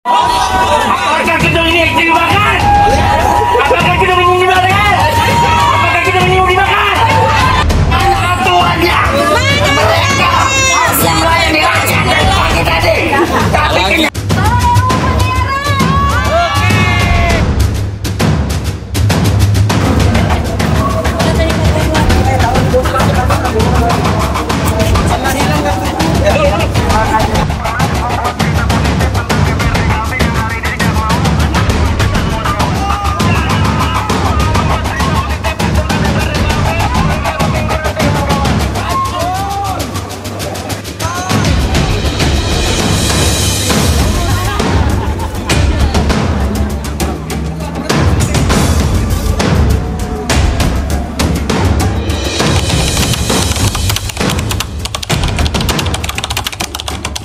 Apakah gedung ini dibakar? Apakah gedung ini dibakar? Apakah gedung ini dibakar? Mana aturannya? Mereka yang melayani rakyat dari pagi tadi. Tapi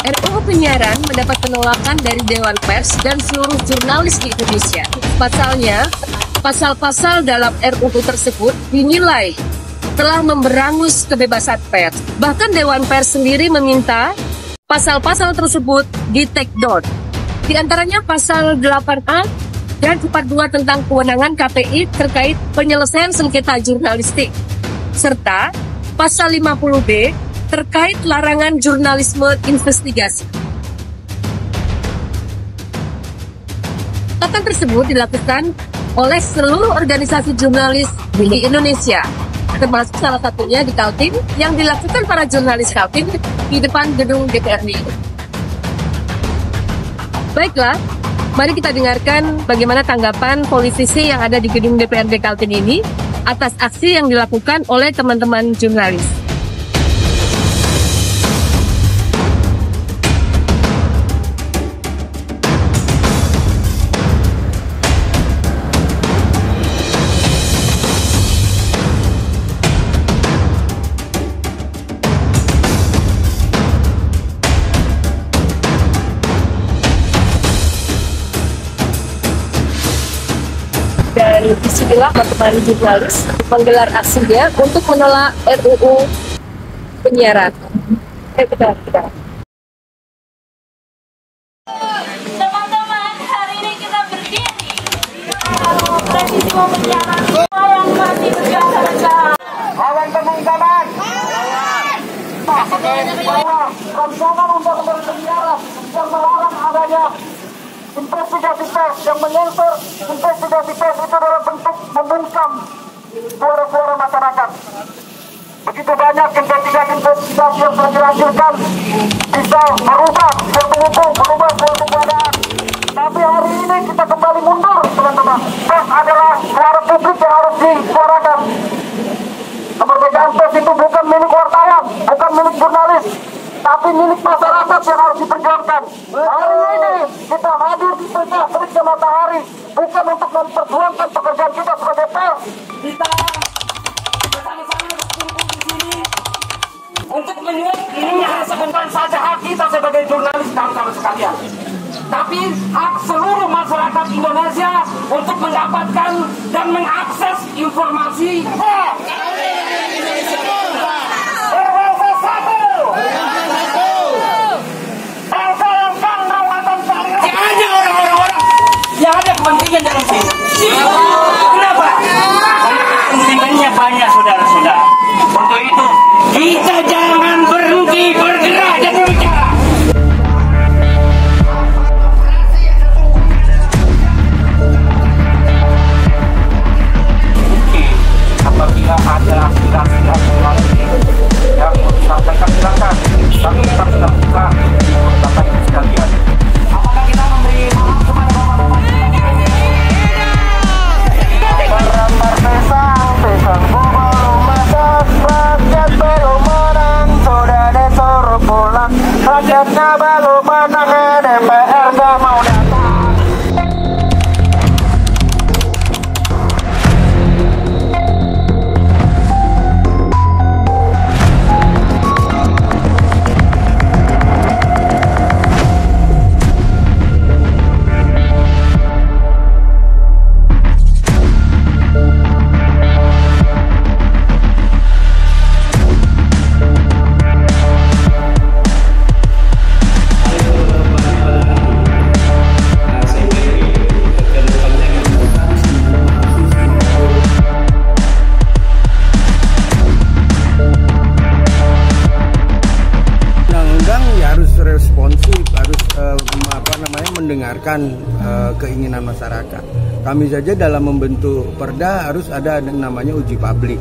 RUU Penyiaran mendapat penolakan dari Dewan Pers dan seluruh jurnalis di Indonesia. Pasalnya, pasal-pasal dalam RUU tersebut dinilai telah memberangus kebebasan pers. Bahkan Dewan Pers sendiri meminta pasal-pasal tersebut di-take down. Di antaranya pasal 8A dan 42 tentang kewenangan KPI terkait penyelesaian sengketa jurnalistik, serta pasal 50B terkait larangan jurnalisme investigasi. Penolakan tersebut dilakukan oleh seluruh organisasi jurnalis di Indonesia, termasuk salah satunya di Kaltim yang dilakukan para jurnalis Kaltim di depan gedung DPRD. Baiklah, mari kita dengarkan bagaimana tanggapan politisi yang ada di gedung DPRD Kaltim ini atas aksi yang dilakukan oleh teman-teman jurnalis. Dan disinilah teman-teman jurnalis menggelar aksinya untuk menolak RUU Penyiaran. Teman-teman, hari ini kita berdiri revisi penyiaran yang masih berjalan. kawan teman-teman, rancangan undang-undang penyiaran yang melarang adanya investigasi pers, yang menyensor investigasi pers itu dalam bentuk membungkam suara-suara masyarakat. Begitu banyak investigasi yang telah dihasilkan bisa merubah suatu hukum, merubah suatu keadaan. Tapi hari ini kita kembali mundur, teman-teman. Pers adalah suara publik yang harus disuarakan. Kemerdekaan pers itu bukan milik wartawan, bukan milik jurnalis, tapi milik masyarakat yang harus diperjuangkan. Hari ini kita hadir di tengah teriknya matahari bukan untuk memperjuangkan pekerjaan kita sebagai pers. Kita bersama-sama berkumpul di sini untuk menyelesaikan saja hak kita sebagai jurnalis, kawan-kawan sekalian, tapi hak seluruh masyarakat Indonesia untuk mendapatkan dan mengakses informasi. Yang ada kepentingan dalam sini. Kenapa? Karena kepentingannya banyak, saudara-saudara. Untuk itu kita jangan berhenti bergerak dan berbicara. Apabila ada aspirasi mendengarkan keinginan masyarakat. Kami saja dalam membentuk perda harus ada namanya uji publik.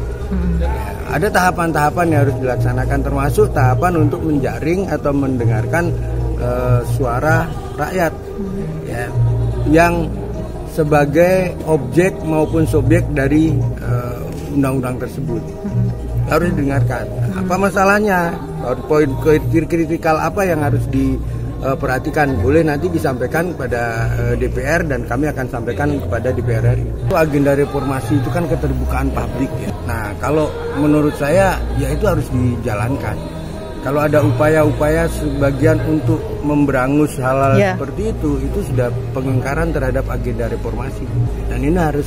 Ada tahapan-tahapan yang harus dilaksanakan, termasuk tahapan untuk menjaring atau mendengarkan suara rakyat yang sebagai objek maupun subjek dari undang-undang tersebut. Harus didengarkan. Apa masalahnya? Poin kritikal apa yang harus diperhatikan? Boleh nanti disampaikan kepada DPR dan kami akan sampaikan kepada DPR RI. Agenda reformasi itu kan keterbukaan publik ya. Nah, kalau menurut saya ya itu harus dijalankan. Kalau ada upaya-upaya sebagian untuk memberangus hal-hal seperti itu sudah pengingkaran terhadap agenda reformasi. Dan ini harus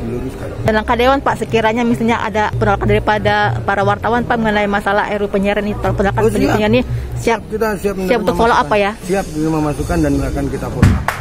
diluruskan. Dan langkah Dewan Pak, sekiranya misalnya ada penolakan daripada para wartawan Pak mengenai masalah RUU penyiaran ini, penolakan penyiaran ini siap kita siap untuk follow up ya? Siap menerima masukan dan akan kita follow up.